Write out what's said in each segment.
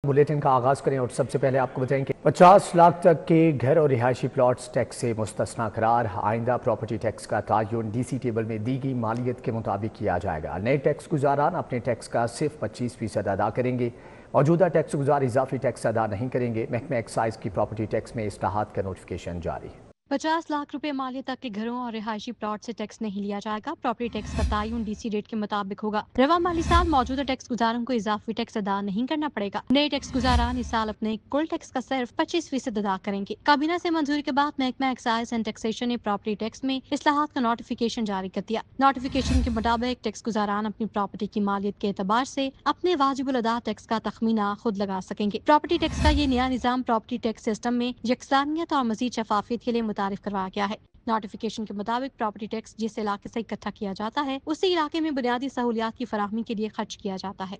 Bulletin का आगाज करें और सबसे पहले आपको बताएं कि 50 लाख तक के घर और रिहायशी प्लॉट्स टैक्स से मुस्तस्ना करार। आइंदा प्रॉपर्टी टैक्स का तायुन डीसी टेबल में दी गई मालियत के मुताबिक किया जाएगा। नए टैक्स गुजारान अपने टैक्स का सिर्फ 25% अदा करेंगे। मौजूदा टैक्स गुजार इजाफी टैक्स अदा नहीं करेंगे। महकमा एक्साइज की प्रॉपर्टी टैक्स में इस्लाहात का नोटिफिकेशन जारी है। 50 लाख रुपए मालियत तक के घरों और रिहायशी प्लॉट से टैक्स नहीं लिया जाएगा। प्रॉपर्टी टैक्स का तायुन डीसी रेट के मुताबिक होगा। रवा माली साल मौजूदा टैक्स गुजारों को इजाफी टैक्स अदा नहीं करना पड़ेगा। नए टैक्स गुजारान इस साल अपने कुल टैक्स का सिर्फ 25% अदा करेंगे। काबीना से मंजूरी के बाद महकमा एक्साइज एंड टैक्सेशन ने प्रॉपर्टी टैक्स में इस्लाहात का नोटिफिकेशन जारी कर दिया। नोटिफिकेशन के मुताबिक टैक्स गुजारान अपनी प्रॉपर्टी की मालियत के एतबार से अपने वाजिबुल अदा टैक्स का तखमीना खुद लगा सकेंगे। प्रॉपर्टी टैक्स का ये नया निजाम प्रॉपर्टी टैक्स सिस्टम में यकसानियत और मजीद शफाफियत के लिए मुतारिफ करवाया गया है। नोटिफिकेशन के मुताबिक प्रॉपर्टी टैक्स जिस इलाके से इकट्ठा किया जाता है उसी इलाके में बुनियादी सहूलियात की फराहमी के लिए खर्च किया जाता है।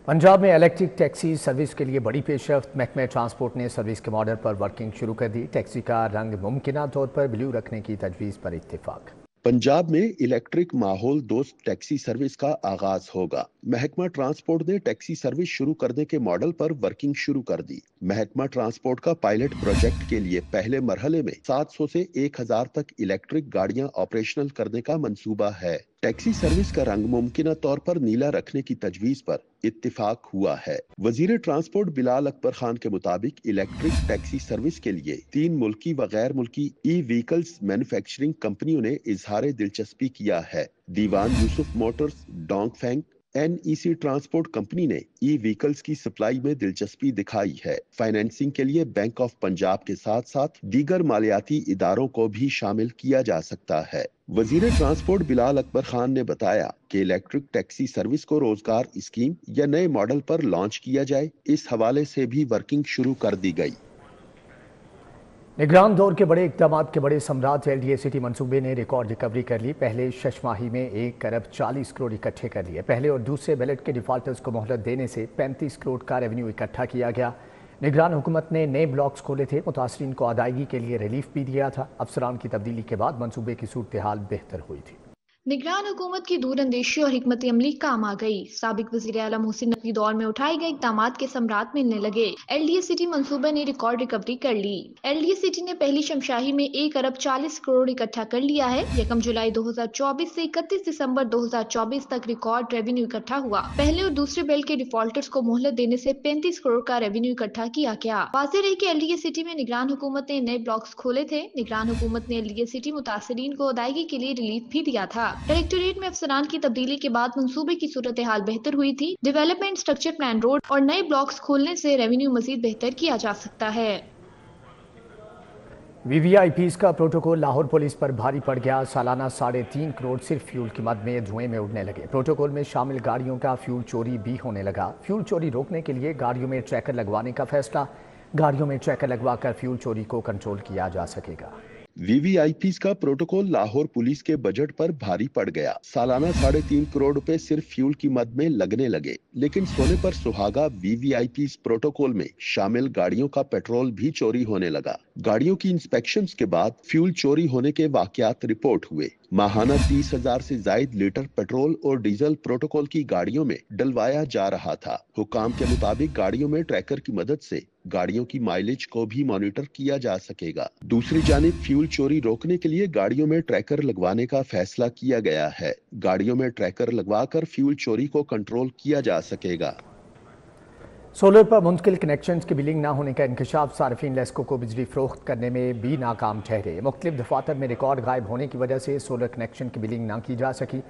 पंजाब में इलेक्ट्रिक टैक्सी सर्विस के लिए बड़ी पेशरफ्त। महकमा ट्रांसपोर्ट ने सर्विस के मॉडल पर वर्किंग शुरू कर दी। टैक्सी का रंग मुमकिना तौर पर ब्लू रखने की तजवीज़ पर इत्तेफाक। पंजाब में इलेक्ट्रिक माहौल दोस्त टैक्सी सर्विस का आगाज होगा। महकमा ट्रांसपोर्ट ने टैक्सी सर्विस शुरू करने के मॉडल पर वर्किंग शुरू कर दी। महकमा ट्रांसपोर्ट का पायलट प्रोजेक्ट के लिए पहले मरहले में 700 से 1000 तक इलेक्ट्रिक गाड़ियां ऑपरेशनल करने का मंसूबा है। टैक्सी सर्विस का रंग मुमकिना तौर पर नीला रखने की तजवीज पर इत्तिफाक हुआ है। वजीर ट्रांसपोर्ट बिलाल अकबर खान के मुताबिक इलेक्ट्रिक टैक्सी सर्विस के लिए 3 मुल्की व गैर मुल्की ई व्हीकल्स मैन्युफैक्चरिंग कंपनियों ने इजहार दिलचस्पी किया है। Dewan Yousuf Motors, Dongfeng, NEC transport company ने ई व्हीकल्स की सप्लाई में दिलचस्पी दिखाई है। फाइनेंसिंग के लिए बैंक ऑफ पंजाब के साथ साथ दीगर मालियाती इदारों को भी शामिल किया जा सकता है। वजीर ट्रांसपोर्ट बिलाल अकबर खान ने बताया कि इलेक्ट्रिक टैक्सी सर्विस को रोजगार स्कीम या नए मॉडल पर लॉन्च किया जाए, इस हवाले से भी वर्किंग शुरू कर दी गई। निगरान दौर के बड़े इक़दाम के बड़े सम्राट LDA सिटी मंसूबे ने रिकॉर्ड रिकवरी कर ली। पहले 6 माही में 1 अरब 40 करोड़ इकट्ठे कर लिए। पहले और दूसरे बैलेट के डिफॉल्टर्स को मोहलत देने से 35 करोड़ का रेवेन्यू इकट्ठा किया गया। निगरान हुकूमत ने नए ब्लॉक्स खोले थे। मुतासरीन को अदायगी के लिए रिलीफ भी दिया था। अफसरान की तब्दीली के बाद मंसूबे की सूरत हाल बेहतर हुई थी। निगरान हुकूमत की दूरअंदेशी और हिकमत अमली काम आ गई। साबिक वज़ीर आला मोहसिन नकवी दौर में उठाए गए इक़दामात के सम्राट मिलने लगे। LDA सिटी मंसूबे ने रिकॉर्ड रिकवरी कर ली। LDA सिटी ने पहली शमशाही में 1 अरब 40 करोड़ इकट्ठा कर लिया है। 1 जुलाई 2024 से 31 दिसंबर 2024 तक रिकॉर्ड रेवेन्यू इकट्ठा हुआ। पहले और दूसरे बेल के डिफॉल्टर्स को मोहलत देने से 35 करोड़ का रेवेन्यू इकट्ठा किया गया। वाज़ेह रहे कि LDA सिटी में निगरान हुकूमत ने नए ब्लॉक्स खोले थे। निगरान हुकूमत ने LDA सिटी मुतासरीन को अदायगी के लिए रिलीफ भी दिया था। डायरेक्टोरेट में अफसरान की तब्दीली के बाद मंसूबे की सूरत हाल बेहतर हुई थी। डेवलपमेंट, स्ट्रक्चर प्लान, रोड और नए ब्लॉक्स खोलने से रेवेन्यू मजीद बेहतर किया जा सकता है। VVIPs का प्रोटोकॉल लाहौर पुलिस पर भारी पड़ गया। सालाना 3.5 करोड़ सिर्फ फ्यूल की मद में धुएं में उड़ने लगे। प्रोटोकॉल में शामिल गाड़ियों का फ्यूल चोरी भी होने लगा। फ्यूल चोरी रोकने के लिए गाड़ियों में ट्रैकर लगवाने का फैसला। गाड़ियों में ट्रैकर लगवाकर फ्यूल चोरी को कंट्रोल किया जा सकेगा। VVIPs का प्रोटोकॉल लाहौर पुलिस के बजट पर भारी पड़ गया। सालाना 3.5 करोड़ रुपए सिर्फ फ्यूल की मद में लगने लगे, लेकिन सोने पर सुहागा VVIPs प्रोटोकॉल में शामिल गाड़ियों का पेट्रोल भी चोरी होने लगा। गाड़ियों की इंस्पेक्शंस के बाद फ्यूल चोरी होने के वाकयात रिपोर्ट हुए। माहाना 30,000 से जायद लीटर पेट्रोल और डीजल प्रोटोकॉल की गाड़ियों में डलवाया जा रहा था। हुकाम के मुताबिक गाड़ियों में ट्रैकर की मदद से गाड़ियों की माइलेज को भी मॉनिटर किया जा सकेगा। दूसरी जानिब फ्यूल चोरी रोकने के लिए गाड़ियों में ट्रैकर लगवाने का फैसला किया गया है। गाड़ियों में ट्रैकर लगवाकर फ्यूल चोरी को कंट्रोल किया जा सकेगा। सोलर पर मुंतकिल कनेक्शंस की बिलिंग न होने का इंकशाफ। सार्फिन लेस्को को बिजली फरोख्त करने में भी नाकाम ठहरे। मुख्तलिफ दफातर में रिकॉर्ड गायब होने की वजह से सोलर कनेक्शन की बिलिंग न की जा सकी।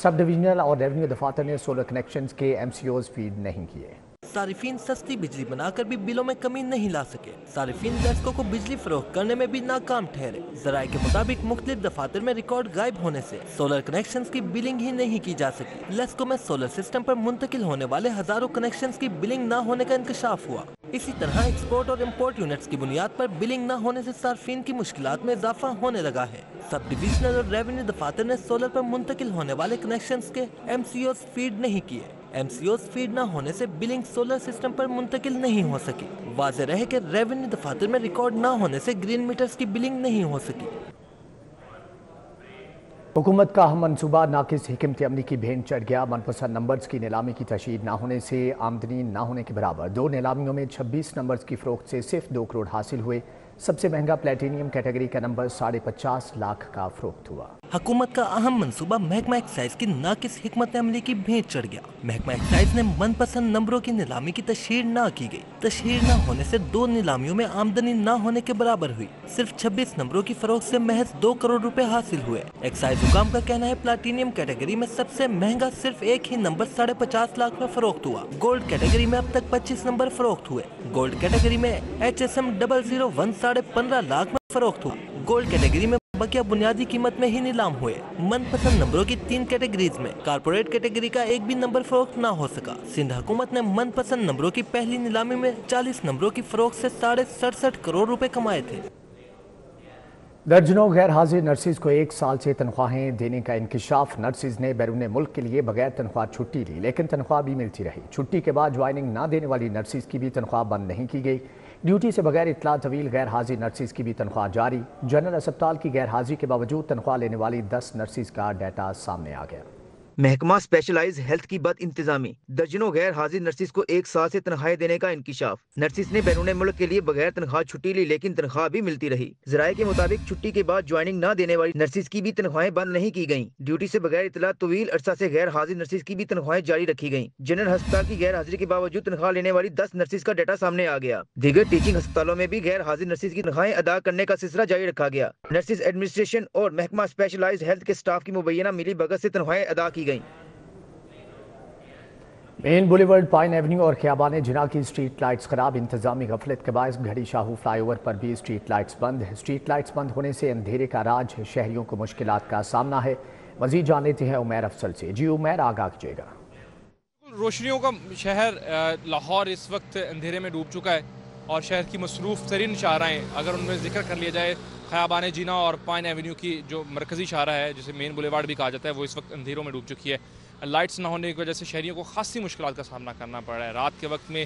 सब डिविजनल और रेवेन्यू दफातर ने सोलर कनेक्शंस के MCOs फीड नहीं किए। सारिफीन सस्ती बिजली बनाकर भी बिलों में कमी नहीं ला सके। सारिफीन लेस्को को बिजली फरोख्त करने में भी नाकाम ठहरे। जराये के मुताबिक मुख्तलिफ दफातर में रिकॉर्ड गायब होने से सोलर कनेक्शंस की बिलिंग ही नहीं की जा सकी। लेस्को में सोलर सिस्टम पर मुंतकिल होने वाले हजारों कनेक्शंस की बिलिंग न होने का इंकशाफ हुआ। इसी तरह एक्सपोर्ट और इम्पोर्ट यूनिट्स की बुनियाद पर बिलिंग न होने से सार्फिन की मुश्किलात में इजाफा होने लगा है। सब डिविजनल और रेवेन्यू दफातर ने सोलर पर मुंतकिल होने वाले कनेक्शंस के MCOs फीड नहीं किए। MCOs फीड न होने से बिलिंग सोलर सिस्टम पर मुंतकिल नहीं हो सकी। वाज़ेह रहे कि रेवेन्यू दफातर में रिकॉर्ड न होने से ग्रीन मीटर्स की बिलिंग नहीं हो सकी। हुकूमत का अहम मनसूबा नाकिस हिकमत अमली की भेंट चढ़ गया। मनपसंद नंबर्स की नीलामी की तशहीर न होने से आमदनी न होने के बराबर। 2 नीलामियों में 26 नंबर्स की फरोख्त से सिर्फ 2 करोड़ हासिल हुए। सबसे महंगा प्लेटिनियम कैटेगरी का नंबर 50.5 लाख का फरोख्त हुआ। हुकूमत का अहम मंसूबा महकमा एक्साइज की नाकिस हिकमत अमली की भेंट चढ़ गया। महकमा एक्साइज ने मनपसंद नंबरों की नीलामी की तशहीर न की गई। तशहीर न होने से 2 नीलामियों में आमदनी न होने के बराबर हुई। सिर्फ 26 नंबरों की फरोख्त से महज 2 करोड़ रुपए हासिल हुए। एक्साइज हुकाम का कहना है प्लेटिनियम कैटेगरी में सबसे महंगा सिर्फ एक ही नंबर 50.5 लाख में फरोख्त हुआ। गोल्ड कैटेगरी में अब तक 25 नंबर फरोख्त हुए। गोल्ड कैटेगरी में HSM 001 15.5 लाख में फरोख्त हुआ। गोल्ड कैटेगरी में बकिया बुनियादी कीमत में ही नीलाम हुए। मनपसंद नंबरों की 3 कैटेगरीज में कारपोरेट कैटेगरी का एक भी नंबर फरोख्त ना हो सका। सिंध हुकूमत ने मनपसंद नंबरों की पहली नीलामी में 40 नंबरों की फरोख्त से 67.5 करोड़ रुपए कमाए थे। दर्जनों गैर हाजिर नर्सिस को 1 साल से तनख्वाहें देने का इंकिशाफ। नर्सिस ने बैरून मुल्क के लिए बगैर तनख्वाह छुट्टी ली, लेकिन तनख्वाह भी मिलती रही। छुट्टी के बाद ज्वाइनिंग ना देने वाली नर्सिस की भी तनख्वाह बंद नहीं की गई। ड्यूटी से बगैर इतला तवील गैर हाजिर नर्सिस की भी तनख्वाह जारी। जनरल अस्पताल की गैर हाजिरी के बावजूद तनख्वाह लेने वाली 10 नर्सिस का डाटा सामने आ गया। महकमा स्पेशलाइज हेल्थ की बद इंतजामी। दर्जनों गैर हाजिर नर्सिस को 1 साल से तनख्वाहें देने का इंकिशाफ। नर्सिस ने बैरून मुल्क के लिए बगैर तनख्वाह छुट्टी ली, लेकिन तनख्वाह भी मिलती रही। जराये के मुताबिक छुट्टी के बाद ज्वाइनिंग न देने वाली नर्सिस की भी तनख्वाहें बंद नहीं की गईं। ड्यूटी से बगैर इतला तवील अरसा से गैर हाजिर नर्सिस की भी तनख्वाहें जारी रखी गईं। जनरल अस्पताल की गैर हाजिरी के बावजूद तनख्वाह लेने वाली 10 नर्सिस का डाटा सामने आ गया। दीगर टीचिंग अस्पतालों में भी गैर हाजिर नर्सिस की तनख्वाहें अदा करने का सिलसिला जारी रखा गया। नर्सिस एडमिनिस्ट्रेशन और महकमा स्पेशलाइज हेल्थ के स्टाफ की मुबैना मिली भगत से तनख्वाहें अदा की गईं। मेन बुलेवर्ड, पाइन एवेन्यू और खियाबान जिना की स्ट्रीट लाइट्स खराब। इंतजामी गफलत के बायस घड़ी शाहू फ्लाईओवर पर भी स्ट्रीट लाइट्स बंद। स्ट्रीट लाइट्स बंद होने से अंधेरे का राज, शहरियों को मुश्किलात का सामना है। मजीद जान लेते हैं उमैर अफसल से। जी उमैर, आगाह कीजिएगा। रोशनियों का शहर लाहौर इस वक्त अंधेरे में डूब चुका है और शहर की मसरूफ़ तरीन शाहराएँ, अगर उनमें जिक्र कर लिया जाए खियाबान जिना और पाइन एवेन्यू की जो मरकज़ी शाहरा है जिसे मेन बुलेवार्ड भी कहा जाता है, वो इस वक्त अंधेरों में डूब चुकी है। लाइट्स ना होने की वजह से शहरियों को खासी मुश्किलात का सामना करना पड़ रहा है। रात के वक्त में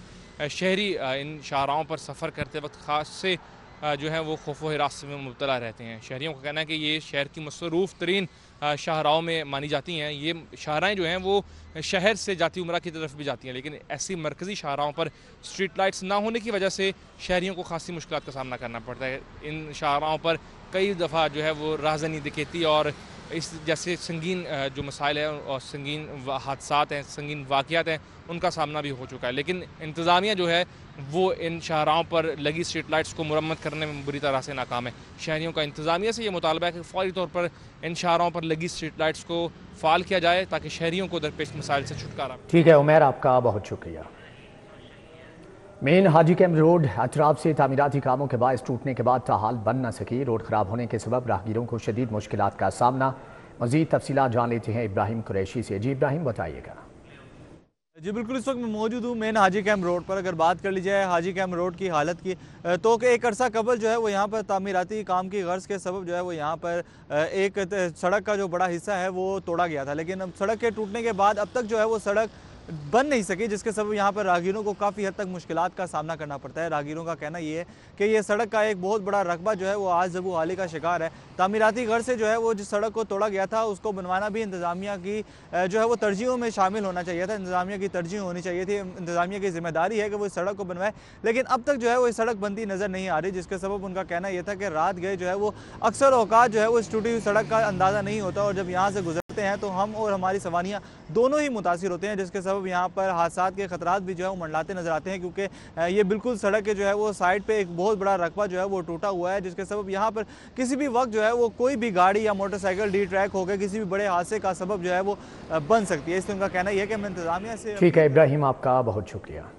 शहरी इन शाहराओं पर सफ़र करते वक्त ख़ास से जो है वो खौफ व हिरास में मुब्तला रहते हैं। शहरियों का कहना है कि ये शहर की मसरूफ़ तरीन शाहराओं में मानी जाती हैं। ये शाहराएँ जो हैं वो शहर से जाती उमरा की तरफ भी जाती हैं, लेकिन ऐसी मरकज़ी शाहराओं पर स्ट्रीट लाइट्स ना होने की वजह से शहरियों को खासी मुश्किलात का सामना करना पड़ता है। इन शाहराओं पर कई दफ़ा जो है वो राहज़नी, डकैती और इस जैसे संगीन जो मसाइल हैं और संगीन हादसात हैं, संगीन वाक़यात हैं, उनका सामना भी हो चुका है। लेकिन इंतज़ामिया जो है वो इन शाहराओं पर लगी स्ट्रीट लाइट्स को मुरम्मत करने में बुरी तरह से नाकाम है। शहरियों का इंतज़ामिया से ये मुतालबा है कि फ़ौरी तौर पर इन शाहराओं पर लगी स्ट्रीट लाइट्स को फ़ाल किया जाए ताकि शहरियों को दरपेश मसाइल से छुटकारा। ठीक है उमैर, आपका बहुत शुक्रिया। मेन हाजी कैम्प रोड अतराफ से तामीराती कामों के बायस टूटने के बाद ताहाल बन न सकी। रोड खराब होने के सबब राहगीरों को शदीद मुश्किलात का सामना। मज़ीद तफसीलात जान लेते हैं इब्राहिम कुरैशी से। जी इब्राहिम, बताइएगा। जी बिल्कुल, इस वक्त मैं मौजूद हूँ मेन हाजी कैम्प रोड पर। अगर बात कर ली जाए हाजी कैम्प रोड की हालत की तो एक अरसा कबल जो है वो यहाँ पर तामीराती काम की गर्ज के सबब जो है वो यहाँ पर एक सड़क का जो बड़ा हिस्सा है वो तोड़ा गया था, लेकिन अब सड़क के टूटने के बाद अब तक जो है वो सड़क बन नहीं सकी, जिसके सबब यहाँ पर राहगीरों को काफ़ी हद तक मुश्किलात का सामना करना पड़ता है। राहगीरों का कहना ये है कि ये सड़क का एक बहुत बड़ा रकबा जो है वो आज जबू हाली का शिकार है। तामीराती घर से जो है वो जिस सड़क को तोड़ा गया था उसको बनवाना भी इंतज़ामिया की जो है वो तरजीहों में शामिल होना चाहिए था। इंतज़ामिया की तरजीह होनी चाहिए थी, इंतज़ामिया की जिम्मेदारी है कि वो इस सड़क को बनवाए, लेकिन अब तक जो है वो इस सड़क बनती नज़र नहीं आ रही, जिसके सबब उनका कहना यह था कि रात गए जो है वो अक्सर औकात जो है वो इस टूटी हुई सड़क का अंदाज़ा नहीं होता और जब यहाँ से गुजरते हैं तो हम और हमारी सवारियाँ दोनों ही मुतासिर होते हैं, जिसके सबब यहाँ पर हादसात के खतरात भी जो है वो मंडलाते नजर आते हैं, क्योंकि ये बिल्कुल सड़क के जो है वो साइड पे एक बहुत बड़ा रकबा जो है वो टूटा हुआ है, जिसके सबब यहाँ पर किसी भी वक्त जो है वो कोई भी गाड़ी या मोटरसाइकिल डी ट्रैक हो गए किसी भी बड़े हादसे का सबब जो है वो बन सकती है। इसलिए उनका कहना यह है कि मैं इंतजामिया से। ठीक है इब्राहिम, आपका बहुत शुक्रिया।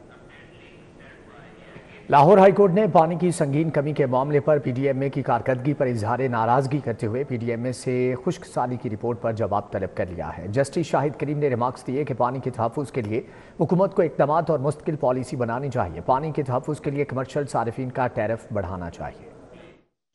लाहौर हाईकोर्ट ने पानी की संगीन कमी के मामले पर PDMA की कारकर्दगी पर इजहार नाराजगी करते हुए PDMA से खुश्क साली की रिपोर्ट पर जवाब तलब कर लिया है। जस्टिस शाहिद करीम ने रिमार्क्स दिए कि पानी के तहफ़्फ़ुज़ के लिए हुकूमत को इक़दामात और मुस्तकिल पॉलिसी बनानी चाहिए। पानी के तहफ़्फ़ुज़ के लिए कमर्शियल सारिफीन का टैरिफ बढ़ाना चाहिए।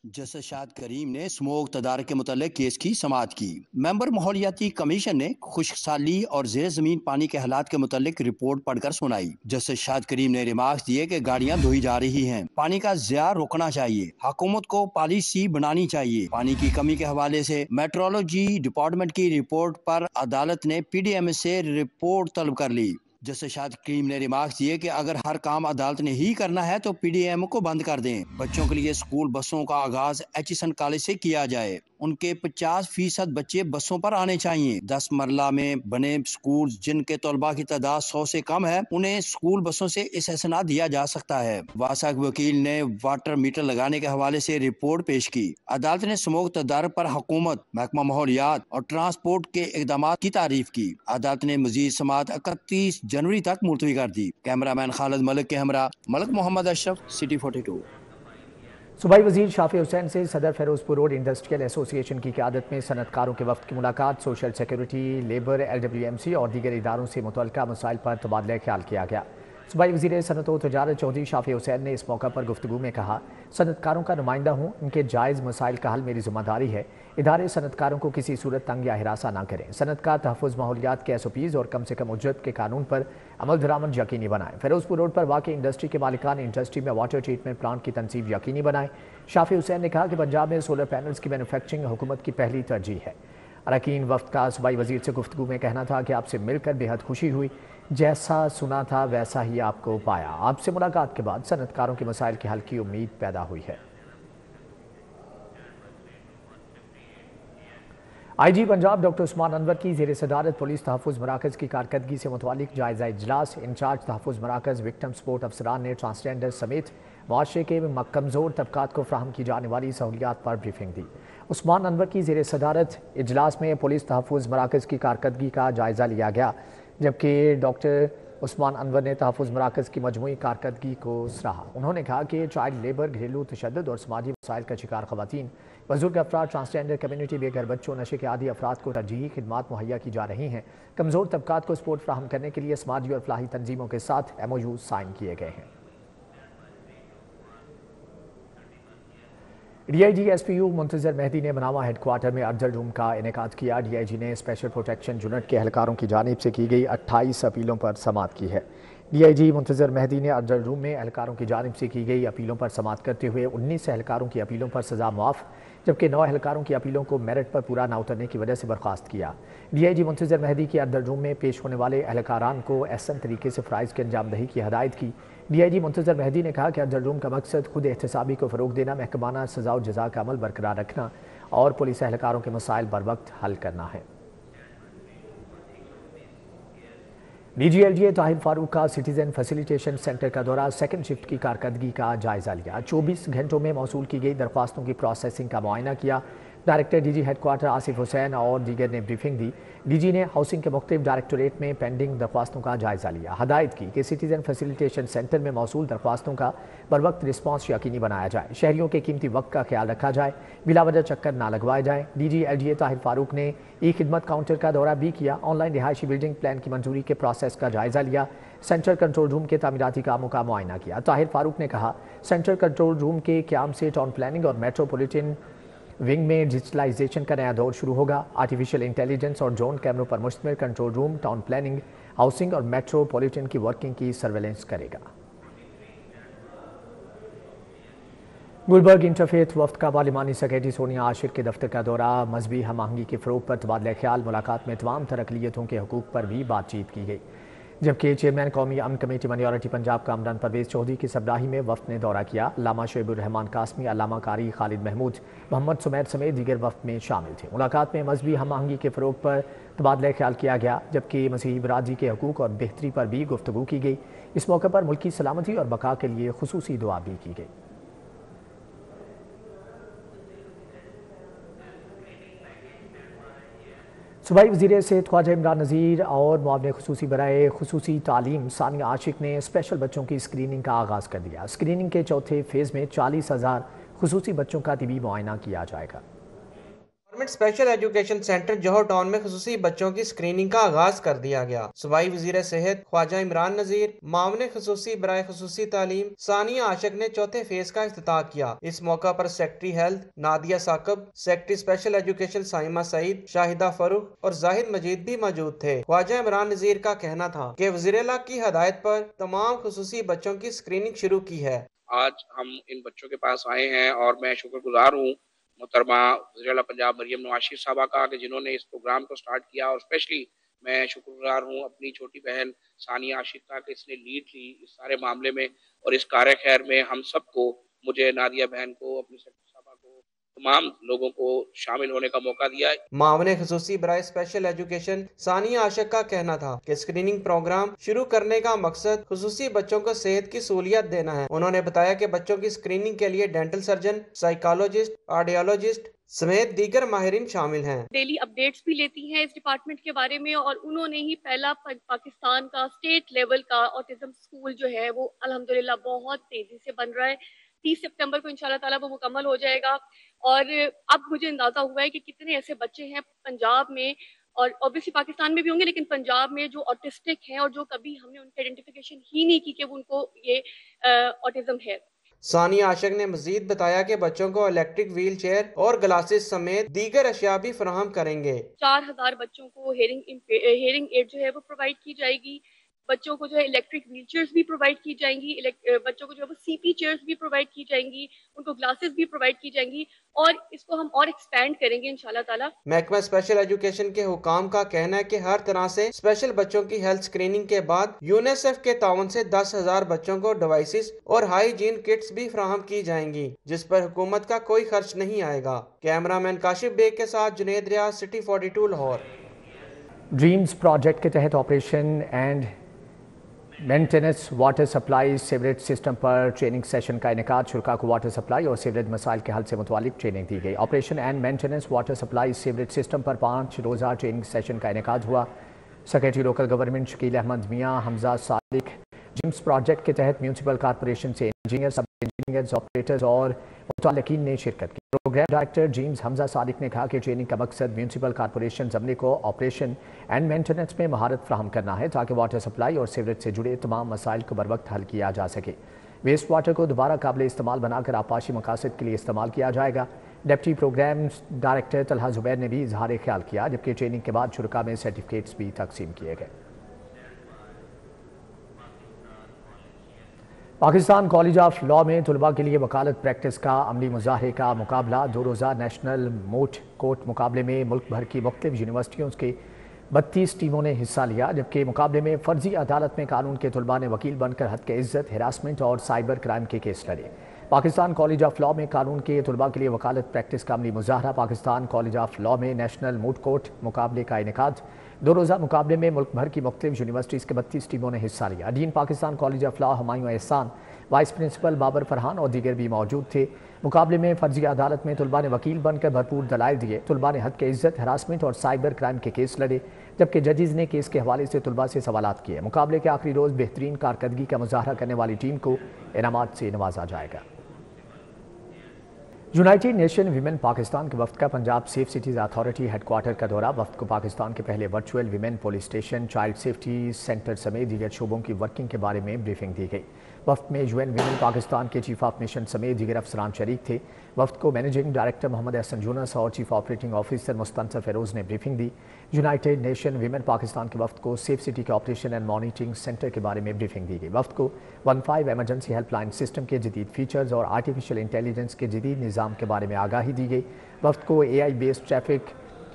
جسٹس شاہد کریم نے اسموک تدارک کے متعلق کیس کی سماعت کی۔ ممبر ماحولیاتی کمیشن نے خشک سالی اور زیر زمین پانی کے حالات کے متعلق رپورٹ پڑھ کر سنائی۔ جسٹس شاہد کریم نے ریمارکس دیے کہ گاڑیاں دھوئی جا رہی ہیں، پانی کا ضیاع روکنا چاہیے، حکومت کو پالیسی بنانی چاہیے۔ پانی کی کمی کے حوالے سے میٹرولوجی ڈپارٹمنٹ کی رپورٹ پر عدالت نے پی ڈی ایم سے رپورٹ طلب کر لی۔ جسٹس شاہد کریم نے ریمارکس دیے کہ اگر ہر کام عدالت نے ہی کرنا ہے تو پی ڈی ایم کو بند کر دیں۔ بچوں کے لیے اسکول بسوں کا آغاز ایچسن کالج سے کیا جائے۔ ان کے 50% بچے بسوں پر آنے چاہیے۔ 10 مرلہ میں بنے اسکول جن کے طلباء کی تعداد 100 سے کم ہے، انہیں اسکول بسوں سے استثنا دیا جا سکتا ہے۔ واسا کے وکیل نے واٹر میٹر لگانے کے حوالے سے رپورٹ پیش کی۔ عدالت نے اسموک تدارک پر حکومت، محکمہ ماحولیات اور ٹرانسپورٹ کے اقدامات کی تعریف کی۔ عدالت نے مزید سماعت 31 جنوری تک ملتوی کر دی۔ کیمرہ مین خالد ملک کے ہمراہ ملک محمد اشرف، سٹی 42۔ صوبائی وزیر شافی حسین سے صدر فیروز پور روڈ انڈسٹریل ایسوسی ایشن کی قیادت میں صنعت کاروں کے وفد کی ملاقات۔ سوشل سیکورٹی، لیبر، LWMC اور دیگر اداروں سے متعلقہ مسائل پر تبادلہ خیال کیا گیا۔ صوبائی وزیر صنعت و تجارت چودھری شافی حسین نے اس موقع پر گفتگو میں کہا، صنعت کاروں کا نمائندہ ہوں، ان کے جائز مسائل کا حل میری ذمہ داری ہے۔ ادارے صنعت کاروں کو کسی صورت تنگ یا ہراساں نہ کریں۔ صنعت کار تحفظ ماحولیات کے SOPs اور کم سے کم اجرت کے قانون پر عمل درآمد یقینی بنائیں۔ فیروز پور روڈ پر واقع انڈسٹری کے مالکان انڈسٹری میں واٹر ٹریٹمنٹ پلانٹ کی تنصیب یقینی بنائیں۔ شافی حسین نے کہا کہ پنجاب میں سولر پینلز کی مینوفیکچرنگ حکومت کی پہلی ترجیح ہے۔ اراکین وفد کا صوبائی وزیر سے گفتگو میں کہنا تھا کہ آپ سے مل کر بے حد خوشی ہوئی، جیسا سنا تھا ویسا ہی آپ کو پایا۔ آپ سے ملاقات کے بعد صنعت کاروں کے مسائل کے حل کی امید پیدا ہوئی ہے۔ IG پنجاب ڈاکٹر عثمان انور کی زیر صدارت پولیس تحفظ مراکز کی کارکردگی سے متعلق جائزہ اجلاس۔ انچارج تحفظ مراکز وکٹم سپورٹ افسران نے ٹرانسجینڈر سمیت معاشرے کے کمزور طبقات کو فراہم کی جانے والی سہولیات پر بریفنگ دی۔ عثمان انور کی زیر صدارت اجلاس میں پولیس تحفظ مراکز کی کارکردگی کا جائزہ لیا گیا، جبکہ ڈاکٹر عثمان انور نے تحفظ مراکز کی مجموعی کارکردگی کو سراہا۔ انہوں نے کہا کہ چائلڈ لیبر، گھریلو تشدد اور سماجی مسائل کا شکار خواتین، بزرگ افراد، ٹرانسجینڈر کمیونٹی، بے گھر بچوں، نشے کے عادی افراد کو ترجیحی خدمات مہیا کی جا رہی ہیں۔ کمزور طبقات کو سپورٹ فراہم کرنے کے لیے سماجی اور فلاحی تنظیموں کے ساتھ MOU سائن کیے گئے ہیں۔ DIG SPU منتظر مہدی نے مناوا ہیڈ کوارٹر میں ارجل روم کا انعقاد کیا۔ DIG نے اسپیشل پروٹیکشن یونٹ کے اہلکاروں کی جانب سے کی گئی 28 اپیلوں پر سماعت کی ہے۔ DIG منتظر مہدی نے ارجل روم میں اہلکاروں کی جانب سے کی گئی اپیلوں پر سماعت کرتے ہوئے 19 اہلکاروں کی اپیلوں پر سزا معاف، جبکہ 9 اہلکاروں کی اپیلوں کو میرٹ پر پورا نہ اترنے کی وجہ سے برخاست کیا۔ DIG منتظر مہدی کی ارجل روم میں پیش ہونے والے اہلکاران کو احسن طریقے سے فرائض کی انجام دہی کی ہدایت کی۔ DIG منتظر مہدی نے کہا کہ ارجل روم کا مقصد خود احتسابی کو فروغ دینا، محکمانہ سزا و جزا کا عمل برقرار رکھنا اور پولیس اہلکاروں کے مسائل بر وقت حل کرنا ہے۔ DG LGA طاہر فاروق کا سٹیزن فیسیلیٹیشن سینٹر کا دورہ، سیکنڈ شفٹ کی کارکردگی کا جائزہ لیا۔ 24 گھنٹوں میں موصول کی گئی درخواستوں کی پروسیسنگ کا معائنہ کیا۔ Director DG head quarter Asif Hussain اور دیگر نے بریفنگ دی۔ DG نے ہاؤسنگ کے مختلف ڈائریکٹوریٹ میں پینڈنگ درخواستوں کا جائزہ لیا۔ ہدایت کی کہ سٹیزن فیسیلیٹیشن سینٹر میں موصول درخواستوں کا بر وقت رسپانس یقینی بنایا جائے، شہریوں کے قیمتی وقت کا خیال رکھا جائے، بلا وجہ چکر نہ لگوائے جائیں۔ DG LGA طاہر فاروق نے خدمت کاؤنٹر کا دورہ بھی کیا، آن لائن رہائشی بلڈنگ پلان کی منظوری کے پروسیس کا جائزہ لیا، سینٹرل کنٹرول روم کے تعمیراتی کاموں کا معائنہ کیا۔ طاہر فاروق نے کہا، سینٹرل کنٹرول روم کے قیام سے ٹاؤن پلاننگ اور میٹروپولیٹن ونگ میں ڈیجیٹلائزیشن کا نیا دور شروع ہوگا۔ آرٹیفیشل انٹیلیجنس اور ڈرون کیمروں پر مشتمل control room town planning, housing اور میٹروپولیٹن کی ورکنگ کی سرویلنس کرے گا۔ گلبرگ انٹرفیتھ وفد کا پارلیمانی سیکرٹری سونیا عاشق کے دفتر کا دورہ، مذہبی ہم آہنگی کے فروغ پر تبادلہ خیال۔ ملاقات میں تمام تر اقلیتوں کے حقوق پر بھی بات چیت کی گئی، جبکہ چیئرمین قومی امن کمیٹی مائنارٹی پنجاب کامران پرویز چودھری کی سربراہی میں وفد نے دورہ کیا۔ علامہ شعیب الرحمان قاسمی، علامہ قاری خالد محمود، محمد سمیر سمیت دیگر وفد میں شامل تھے۔ ملاقات میں مذہبی ہم آہنگی کے فروغ پر تبادلہ خیال کیا گیا، جبکہ مسیحی برادری کے حقوق اور بہتری پر بھی گفتگو کی گئی۔ اس موقع پر ملکی سلامتی اور بقا کے لیے خصوصی دعا بھی کی گئی۔ صوبائی وزیر صحت خواجہ عمران نذیر اور معاون خصوصی برائے خصوصی تعلیم ثانیہ عاشق نے اسپیشل بچوں کی اسکریننگ کا آغاز کر دیا۔ اسکریننگ کے چوتھے فیز میں 40,000 خصوصی بچوں کا طبی معائنہ کیا جائے گا۔ اسپیشل ایجوکیشن سینٹر جوہر ٹاؤن میں خصوصی بچوں کی اسکریننگ کا آغاز کر دیا گیا۔ صوبائی وزیر صحت خواجہ عمران نذیر، معاون خصوصی برائے خصوصی تعلیم ثانیہ عاشق نے چوتھے فیز کا افتتاح کیا۔ اس موقع پر secretary health Nadia Saqib, secretary special education Saima Saeed, Shahida Farrukh اور زاہد مجید بھی موجود تھے۔ خواجہ عمران نذیر کا کہنا تھا کہ وزیر اعلیٰ کی ہدایت پر تمام خصوصی بچوں کی اسکریننگ شروع کی ہے۔ آج ہم ان بچوں کے پاس آئے ہیں اور میں شکر گزار ہوں محترمہ وزیر اعلیٰ پنجاب مریم نواز شریف صاحبہ کا کہ جنہوں نے اس پروگرام کو سٹارٹ کیا، اور اسپیشلی میں شکر گزار ہوں اپنی چھوٹی بہن ثانیہ عاشق کا کہ اس نے لیڈ لی اس سارے معاملے میں، اور اس کار خیر میں ہم سب کو، مجھے نادیہ بہن کو، اپنی سیکرٹری صاحبہ کو، تمام لوگوں کو شامل ہونے کا موقع دیا ہے۔ معاون خصوصی برائے اسپیشل ایجوکیشن ثانیہ عاشق کا کہنا تھا کہ اسکریننگ پروگرام شروع کرنے کا مقصد خصوصی بچوں کو صحت کی سہولیت دینا ہے۔ انہوں نے بتایا کہ بچوں کی اسکریننگ کے لیے ڈینٹل سرجن، سائیکالوجسٹ، آرڈیالوجسٹ سمیت دیگر ماہرین شامل ہیں۔ ڈیلی اپڈیٹس بھی لیتی ہیں اس ڈپارٹمنٹ کے بارے میں، اور انہوں نے ہی پہلا پاکستان کا اسٹیٹ لیول کا آٹزم اسکول جو ہے وہ الحمدللہ بہت تیزی سے بن رہا ہے۔ 30 سپتمبر کو انشاءاللہ تعالیٰ وہ مکمل ہو جائے گا، اور اب مجھے اندازہ ہوا ہے کہ کتنے ایسے بچے ہیں پنجاب میں، اور اوبیسلی پاکستان میں بھی ہوں گے، لیکن پنجاب میں جو آٹسٹک ہیں اور جو کبھی ہم نے ان کی آئیڈینٹیفیکیشن ہی نہیں کی کہ ان کو یہ آٹزم ہے۔ ثانیہ عاشق نے مزید بتایا کہ بچوں کو الیکٹرک ویل چیئر اور گلاسز سمیت دیگر اشیاء بھی فراہم کریں گے۔ 4000 بچوں کو ہیئرنگ ایڈ جو ہے وہ پرووائڈ کی جائے گی، بچوں کو جو ہے الیکٹرک ویل چیئرز بھی پرووائڈ کی جائیں گی، بچوں کو جو ہے وہ سی پی چیئرز بھی پرووائڈ کی جائیں گی، ان کو گلاسز بھی پرووائڈ کی جائیں گی، اور اس کو ہم اور ایکسپینڈ کریں گے انشاءاللہ تعالیٰ۔ محکمہ اسپیشل ایجوکیشن کے حکام کا کہنا ہے کہ ہر طرح سے اسپیشل بچوں کی ہیلتھ اسکریننگ کے بعد یونیسیف کے تعاون سے 10,000 بچوں کو ڈیوائسز اور ہائیجین کٹس بھی فراہم کی جائیں گی، جس پر حکومت کا کوئی خرچ نہیں آئے گا۔ کیمرہ مین کاشف بیگ کے ساتھ جنید ریاض، سٹی 42 لاہور۔ ڈریمز پروجیکٹ کے تحت operation and maintenance water supply sewerage system per training session کا انعقاد۔ شرکاء کو واٹر سپلائی اور سیوریج مسائل کے حل سے متعلق ٹریننگ دی گئی۔ Operation and maintenance water supply sewerage system پر 5 روزہ ٹریننگ سیشن کا انعقاد ہوا۔ Secretary local government Shakeel Ahmed Mian Hamza Sadiq dreams project کے تحت میونسپل کارپوریشن سے انجینئر، سب انجینئرز، آپریٹرز اور متعلقین نے شرکت کی۔ Programme director dreams Hamza Sadiq نے کہا کہ ٹریننگ کا مقصد میونسپل کارپوریشن عملے کو آپریشن اینڈ مینٹیننس میں مہارت فراہم کرنا ہے تاکہ واٹر سپلائی اور سیوریج سے جڑے تمام مسائل کو بروقت حل کیا جا سکے۔ ویسٹ واٹر کو دوبارہ قابل استعمال بنا کر آبپاشی مقاصد کے لیے استعمال کیا جائے گا۔ ڈپٹی پروگرام ڈائریکٹر طلحہ زبیر نے بھی اظہار خیال کیا، جبکہ ٹریننگ کے بعد شرکاء میں سرٹیفکیٹس بھی تقسیم کیے گئے۔ پاکستان کالج آف لاء میں طلباء کے لیے وکالت پریکٹس کا عملی مظاہرے کا مقابلہ 2 روزہ نیشنل موٹ کورٹ مقابلے میں ملک بھر کی مختلف یونیورسٹیوں کے 32 ٹیموں نے حصہ لیا، جبکہ مقابلے میں فرضی عدالت میں قانون کے طلباء نے وکیل بن کر حد کے عزت، ہراسمنٹ اور سائبر کرائم کے کیس لڑے۔ پاکستان کالج آف لاء میں قانون کے طلباء کے لیے وکالت پریکٹس کا عملی مظاہرہ۔ پاکستان کالج آف لاء میں نیشنل موٹ کورٹ مقابلے کا انعقاد۔ 2 روزہ مقابلے میں ملک بھر کی مختلف یونیورسٹیز کے 32 ٹیموں نے حصہ لیا۔ Dean Pakistan college of law Humayun Ehsan, vice principal Babar Farhan اور دیگر بھی موجود تھے۔ مقابلے میں فرضی عدالت میں طلباء نے وکیل بن کر بھرپور دلائل دیے۔ طلباء نے حد کے عزت، ہراسمنٹ اور سائبر کرائم کے کیس لڑے، جبکہ ججز نے کیس کے حوالے سے طلباء سے سوالات کیے۔ مقابلے کے آخری روز بہترین کارکردگی کا مظاہرہ کرنے والی ٹیم کو انعامات سے نوازا جائے گا۔ یونائیٹڈ نیشن ویمن پاکستان کے وفد کا Punjab safe cities authority headquarter کا دورہ۔ وفد کو پاکستان کے پہلے virtual women police station, child safety centre سمیت دیگر شعبوں کی ورکنگ کے بارے میں بریفنگ دی گئی۔ وفد میں UN ویمن پاکستان کے چیف آف مشن سمیت دیگر افسران شریک تھے۔ وفد کو مینیجنگ ڈائریکٹر محمد احسن یونس اور chief operating officer Mustansar Feroze نے بریفنگ دی۔ یونائیٹڈ نیشن ویمن پاکستان کے وفد کو سیف سٹی کے آپریشن اینڈ مانیٹرنگ سینٹر کے بارے میں بریفنگ دی گئی۔ وفد کو 15 ایمرجنسی ہیلپ لائن سسٹم کے جدید فیچرز اور آرٹیفیشل انٹیلیجنس کے جدید نظام کے بارے میں آگاہی دی گئی۔ وفد کو AI بیسڈ ٹریفک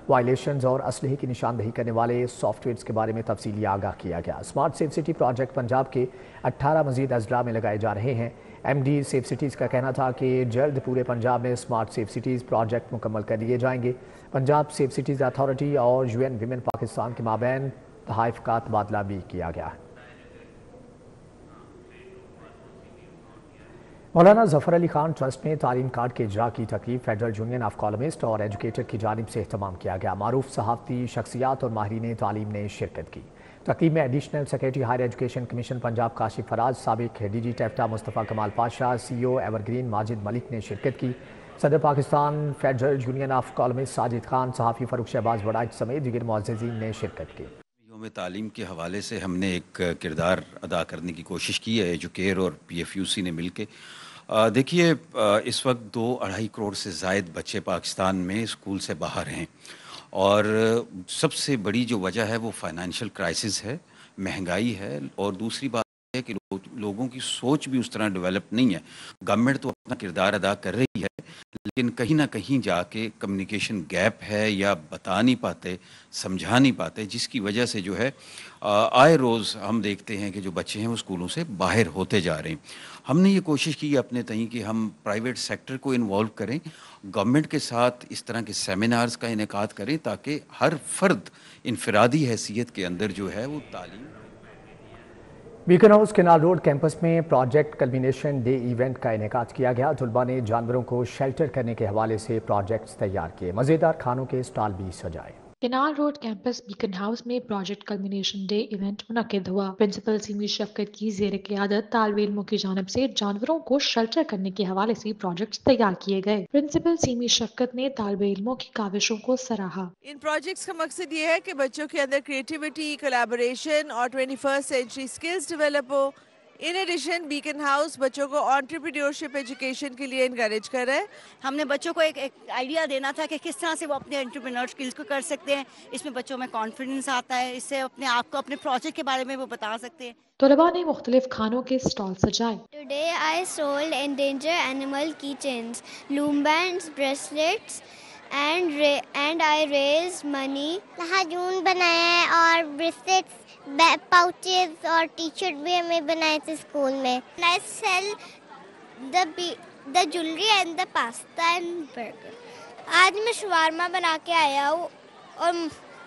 وائلیشنز اور اسلحے کی نشاندہی کرنے والے سافٹ ویئرز کے بارے میں تفصیلی آگاہ کیا گیا۔ Smart safe city project Punjab کے 18 مزید اضلاع میں لگائے جا رہے ہیں۔ MD سیف سٹیز کا کہنا تھا کہ جلد پورے پنجاب میں اسمارٹ سیف سٹیز پروجیکٹ مکمل کر لیے جائیں گے۔ پنجاب سیف سٹیز اتھارٹی اور UN ویمن پاکستان کے مابین تحائف کا تبادلہ بھی کیا گیا ہے۔ مولانا ظفر علی خان ٹرسٹ میں تعلیم کارڈ کے اجرا کی تقریب فیڈرل یونین آف کالمسٹ اور ایجوکیٹر کی جانب سے اہتمام کیا گیا۔ معروف صحافتی شخصیات اور ماہرین تعلیم نے شرکت کی۔ تقریب میں additional secretary higher education commission Punjab Kashif Faraz, سابق DG ٹیفٹا Mustafa Kamal Pasha, CEO evergreen Majid Malik نے شرکت کی۔ सदर Pakistan federal union of columnist Sajid Khan, सहाफ़ी फ़ारूक शहबाज वड़ाइच समेत दीगर मुअज़्ज़िज़ीन ने शिरकत की। योम तालीम के हवाले से हमने एक किरदार अदा करने की कोशिश की है, एजुकेयर और PFUC ने मिल के। देखिए, इस वक्त 2-2.5 करोड़ से ज़ायद बच्चे पाकिस्तान में स्कूल से बाहर हैं और सबसे बड़ी जो वजह है वो फाइनेंशियल क्राइसिस है, महंगाई है और दूसरी बात है कि लोगों की सोच भी उस तरह डेवलप नहीं है। गवर्नमेंट तो अपना किरदार अदा कर रही है लेकिन कहीं ना कहीं जाके कम्युनिकेशन गैप है या बता नहीं पाते, समझा नहीं पाते, जिसकी वजह से जो है आए रोज़ हम देखते हैं कि जो बच्चे हैं वो स्कूलों से बाहर होते जा रहे हैं। हमने ये कोशिश की अपने तहीं कि हम प्राइवेट सेक्टर को इन्वॉल्व करें, गवर्नमेंट के साथ इस तरह के सेमिनार्स का इनेकाद करें ताकि हर फर्द इनफरादी हैसियत के अंदर जो है वो तालीम। Beacon house canal road campus में प्रोजेक्ट कल्मिनेशन डे इवेंट का इनेकाद किया गया। तलबा ने जानवरों को शेल्टर करने के हवाले से प्रोजेक्ट्स तैयार किए। मज़ेदार खानों के स्टॉल भी सजाए। Canal road campus Beaconhouse में प्रोजेक्ट कल्मिनेशन डे इवेंट मुनक्किद हुआ। प्रिंसिपल सीमी शफकत की ज़ेर क़ियादत तालिबे इल्मों की जानिब से जानवरों को शेल्टर करने के हवाले से प्रोजेक्ट्स तैयार किए गए। प्रिंसिपल सीमी शफकत ने तालिबे इल्मों की काविशों को सराहा। इन प्रोजेक्ट्स का मकसद ये है कि बच्चों के अंदर क्रिएटिविटी, कोलैबोरेशन और 21st सेंचुरी स्किल्स डेवलप हो। इन एडिशन बीकन हाउस बच्चों को एंटरप्रेन्योरशिप एजुकेशन के लिए इनकरेज कर रहा है। हमने बच्चों को एक आइडिया देना था कि किस तरह से वो अपने एंटरप्रेन्योर स्किल्स को कर सकते हैं। इसमें बच्चों में कॉन्फिडेंस आता है, इससे अपने आप को अपने प्रोजेक्ट के बारे में वो बता सकते हैं। तलबा ने मुख्तलिफ खानों के स्टॉल सजाए। Today I sold endangered animal keychains, loom bands, bracelets and I raised money. हाजून बनाया है और ब्रेसलेट्स, पाउचेस और टी शर्ट भी हमें बनाए थे स्कूल में। I sell the jewelry and the pasta and burger. आज मैं शवारमा बना के आया हूँ और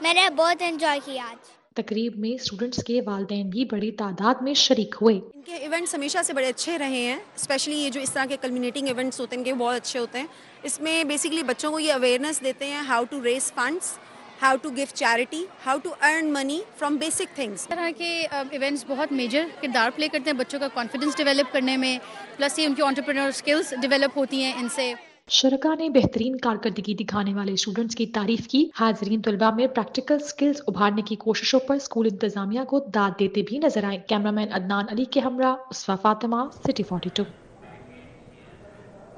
मैंने बहुत एंजॉय किया आज। तकरीब में स्टूडेंट्स के वालिदैन भी बड़ी तादाद में शरीक हुए। इनके इवेंट्स हमेशा से बड़े अच्छे रहे हैं, स्पेशली ये जो इस तरह के कल्मिनेटिंग इवेंट्स होते हैं इनके बहुत अच्छे होते हैं। इसमें बेसिकली बच्चों को ये अवेयरनेस देते हैं how to raise funds, how to give charity, how to earn money from basic things. इस तरह के इवेंट्स बहुत मेजर किरदार प्ले करते हैं बच्चों का कॉन्फिडेंस डेवलप करने में, प्लस ये उनकी एंटरप्रेन्योर स्किल्स डेवलप होती हैं इनसे। शरका ने बेहतरीन कारकर्दगी दिखाने वाले स्टूडेंट्स की तारीफ की। हाजरीन तलबा में प्रैक्टिकल स्किल्स उभारने की कोशिशों पर स्कूल इंतजामिया को दाद देते भी नजर आए। कैमरामैन अदनान अली के हमरा उसफा फातिमा, सिटी 42।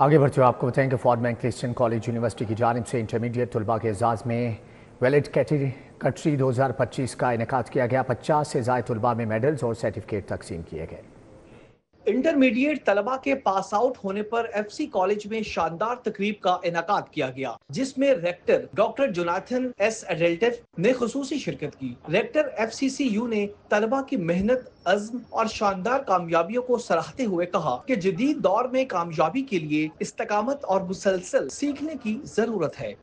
आगे बढ़ते हुए आपको बताएं कि फॉर्ड बैंक क्रिश्चियन कॉलेज यूनिवर्सिटी की जानिब से इंटरमीडिएट तलबा के एजाज में वैलिड कैटेगरी 2025 का इनेकाद किया गया। 50 से ज़ायद तलबा में मेडल्स और सर्टिफिकेट तकसीम किए गए। इंटरमीडिएट तलबा के पास आउट होने पर FC कॉलेज में शानदार तकरीब का इनाकाद किया गया, जिसमें रेक्टर डॉक्टर जोनाथन S एडल्टिव ने खुसूसी शिरकत की। रेक्टर FCCU ने तलबा की मेहनत, अज़्म और शानदार कामयाबियों को सराहते हुए कहा कि जदीद दौर में कामयाबी के लिए इस्तकामत और मुसलसल सीखने की जरूरत है।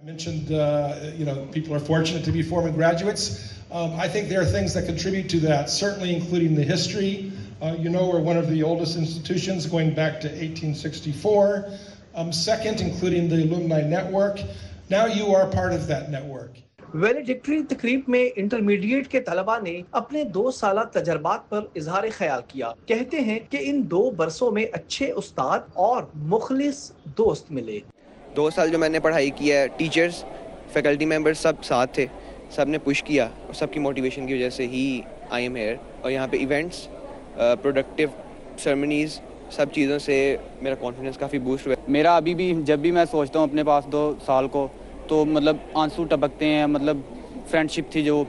People are fortunate to be former graduates. I think there are things that contribute to that, certainly including the history. We're one of the oldest institutions going back to 1864. Second, including the alumni network. Now you are part of that network. Valedictory तकरीब में intermediate के तलबा ने अपने 2 साला तजर्बात पर इजहार ख्याल किया। कहते हैं कि इन 2 बरसों में अच्छे उस्ताद और मुखलिस दोस्त मिले। 2 साल जो मैंने पढ़ाई की है, टीचर्स, फैकल्टी मेंबर्स सब साथ थे, सब ने पुश किया और सबकी मोटिवेशन की वजह से ही आई एम हियर। और यहाँ पे इवेंट्स, प्रोडक्टिव सेरेमनीज, सब चीज़ों से मेरा कॉन्फिडेंस काफ़ी बूस्ट हुआ। मेरा अभी भी जब भी मैं सोचता हूँ अपने पास 2 साल को, तो मतलब आंसू टपकते हैं। मतलब फ्रेंडशिप थी, जो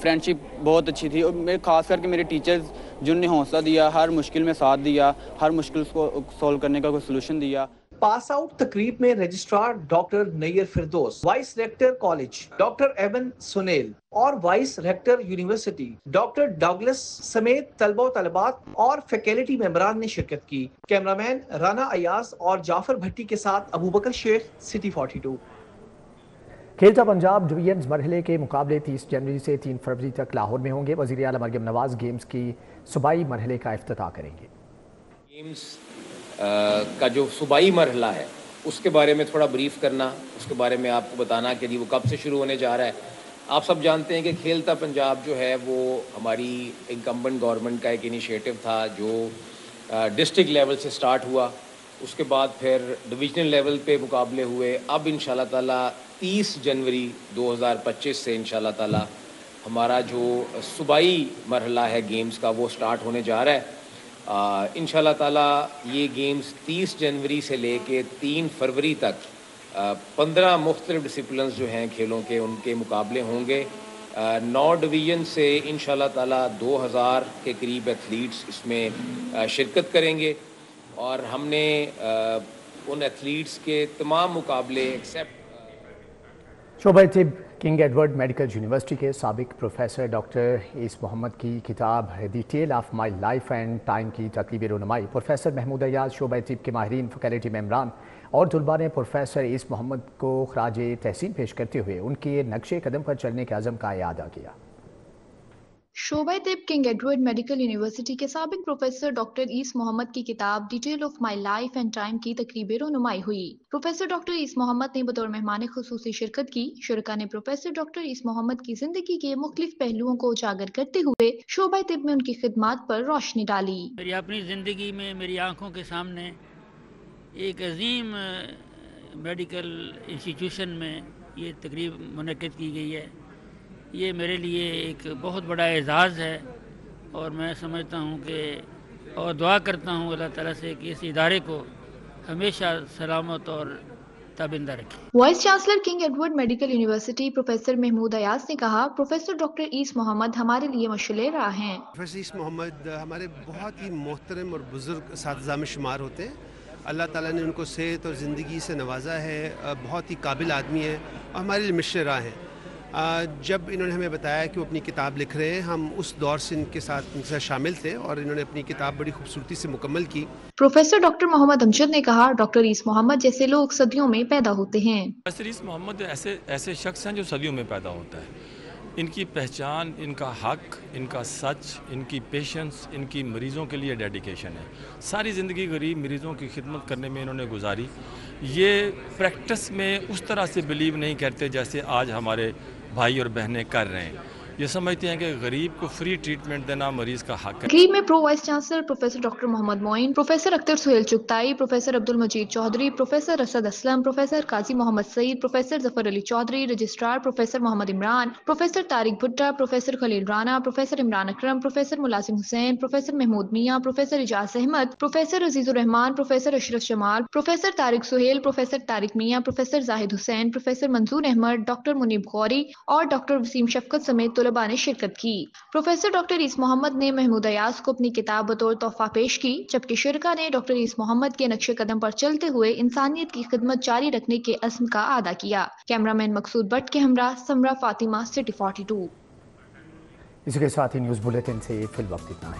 फ्रेंडशिप बहुत अच्छी थी। और मेरे खास करके मेरे टीचर्स जिन्होंने हौसला दिया, हर मुश्किल में साथ दिया, हर मुश्किल को सॉल्व करने का कोई सलूशन दिया। पास आउट तकरीब में registrar doctor Nayyar Firdous, vice rector college doctor Evan Sunil और vice rector university doctor Douglas समेत तलबा तलबात और फैकल्टी मेंबरान ने शिरकत की। कैमरामैन राना अयाज और जाफर भट्टी के साथ अबू बकर शेख, सिटी 42। खेलता पंजाब डिवीजन मरहले के मुकाबले 30 जनवरी से 3 फरवरी तक लाहौर में होंगे। वज़ीर आला मरियम नवाज गेम्स की सूबाई मरहले का इफ्तिताह करेंगे। गेम्स का जो सूबाई मरहला है उसके बारे में थोड़ा ब्रीफ करना, उसके बारे में आपको बताना कि जी वो कब से शुरू होने जा रहा है। आप सब जानते हैं कि खेलता पंजाब जो है वो हमारी इंकम्बेंट गवर्नमेंट का एक इनिशिएटिव था जो डिस्ट्रिक्ट लेवल से स्टार्ट हुआ उसके बाद फिर डिवीजनल लेवल पे मुकाबले हुए। अब इंशाल्लाह ताला 30 जनवरी 2025 से इंशाल्लाह ताला हमारा जो सूबाई मरहला है गेम्स का वो स्टार्ट होने जा रहा है। इंशाल्लाह ताला ये गेम्स 30 जनवरी से लेके 3 फरवरी तक 15 मुख्तलिफ डिसिप्लिन्स जो हैं खेलों के उनके मुकाबले होंगे। 9 डिवीज़न से इंशाल्लाह ताला 2000 के करीब एथलीट्स इसमें शिरकत करेंगे और हमने उन एथलीट्स के तमाम मुकाबले एक्सेप्ट शोबा तिब किंग एडवर्ड मेडिकल यूनिवर्सिटी के साबिक प्रोफेसर डॉक्टर ईस मोहम्मद की किताब the tale of my life and time की तकरीबी रुनुमाई प्रोफेसर महमूद अयाज, शोबा तिब के माहिरीन, फैकल्टी मेंबरान और तलबा ने प्रोफेसर ईस मोहम्मद को खराज तहसीन पेश करते हुए उनके नक्शे कदम पर चलने के अज़म का याद किया। शोबा तिब किंग एडवर्ड मेडिकल यूनिवर्सिटी के साबिक प्रोफेसर डॉक्टर ईस मोहम्मद की किताब detail of my life and time की तकरीबी रुनुमाई हुई। प्रोफेसर डॉक्टर ईस मोहम्मद ने बतौर मेहमान खुसूसी शिरकत की। शुरका ने प्रोफेसर डॉक्टर ईस मोहम्मद की जिंदगी के मुख्तलिफ पहलुओं को उजागर करते हुए शोबा तिब में उनकी खिदमात पर रोशनी डाली। मेरी अपनी जिंदगी में मेरी आंखों के सामने एक अजीम मेडिकल इंस्टीट्यूशन में ये तकरीब मुनक्किद की गई है। ये मेरे लिए एक बहुत बड़ा एजाज़ है और मैं समझता हूँ कि और दुआ करता हूँ अल्लाह ताला से कि इस इदारे को हमेशा सलामत और ताबिंदा रखे। Vice chancellor King Edward medical university professor Mahmood Ayaz ने कहा, प्रोफेसर डॉक्टर ईस मोहम्मद हमारे लिए मशअले राह हैं। प्रोफेसर ईस मोहम्मद हमारे बहुत ही मोहतरम और बुजुर्ग असातिज़ा में शुमार होते हैं। अल्लाह ताला ने उनको सेहत और ज़िंदगी से नवाजा है, बहुत ही काबिल आदमी है और हमारे लिए मशअले राह हैं। जब इन्होंने हमें बताया कि वो अपनी किताब लिख रहे हैं, हम उस दौर से इनके साथ शामिल थे और इन्होंने अपनी किताब बड़ी खूबसूरती से मुकम्मल की। प्रोफेसर डॉक्टर मोहम्मद अमजद ने कहा, डॉक्टर ईस मोहम्मद जैसे लोग सदियों में पैदा होते हैं। प्रोफेसर ईस मोहम्मद ऐसे शख्स हैं जो सदियों में पैदा होता है। इनकी पहचान, इनका हक, इनका सच, इनकी पेशेंस, इनकी मरीज़ों के लिए डेडिकेशन है। सारी ज़िंदगी गरीब मरीज़ों की खिदमत करने में इन्होंने गुजारी। ये प्रैक्टिस में उस तरह से बिलीव नहीं करते जैसे आज हमारे भाई और बहनें कर रहे हैं। ये समझते हैं कि गरीब को फ्री ट्रीटमेंट देना मरीज का हक है। तकरीब में pro vice chancellor professor doctor Mohammad Moin, professor Akhtar Sohail Chughtai, professor Abdul Majeed Chaudhry, professor Asad Aslam, professor Qazi Mohammad Saeed, professor Zafar Ali Chaudhry, registrar professor Mohammad Imran, professor Tariq Bhutta, professor Khalil Rana, professor Imran Akram, professor Mulazim Hussain, professor Mahmood Mian, professor Ijaz Ahmed, professor Azizur Rehman, professor Ashraf Jamal, professor Tariq Sohail, professor Tariq Mian, professor Zahid Hussain, professor मंजूर अहमद, डॉक्टर मुनीब गौरी और डॉक्टर वसीम शफकत समेत तलबा ने शिरकत की। प्रोफेसर डॉक्टर ईस मोहम्मद ने महमूद अयाज को अपनी किताब बतौर तोहफा पेश की, जबकि शुरका ने डॉक्टर ईस मोहम्मद के नक्शे कदम पर चलते हुए इंसानियत की खिदमत जारी रखने के अज़्म का आदा किया। कैमरामैन मकसूद भट्ट के हमरा समरा फातिमा, सिटी 42। इसी के साथ ही न्यूज़ बुलेटिन से फिल वक्त इतना है।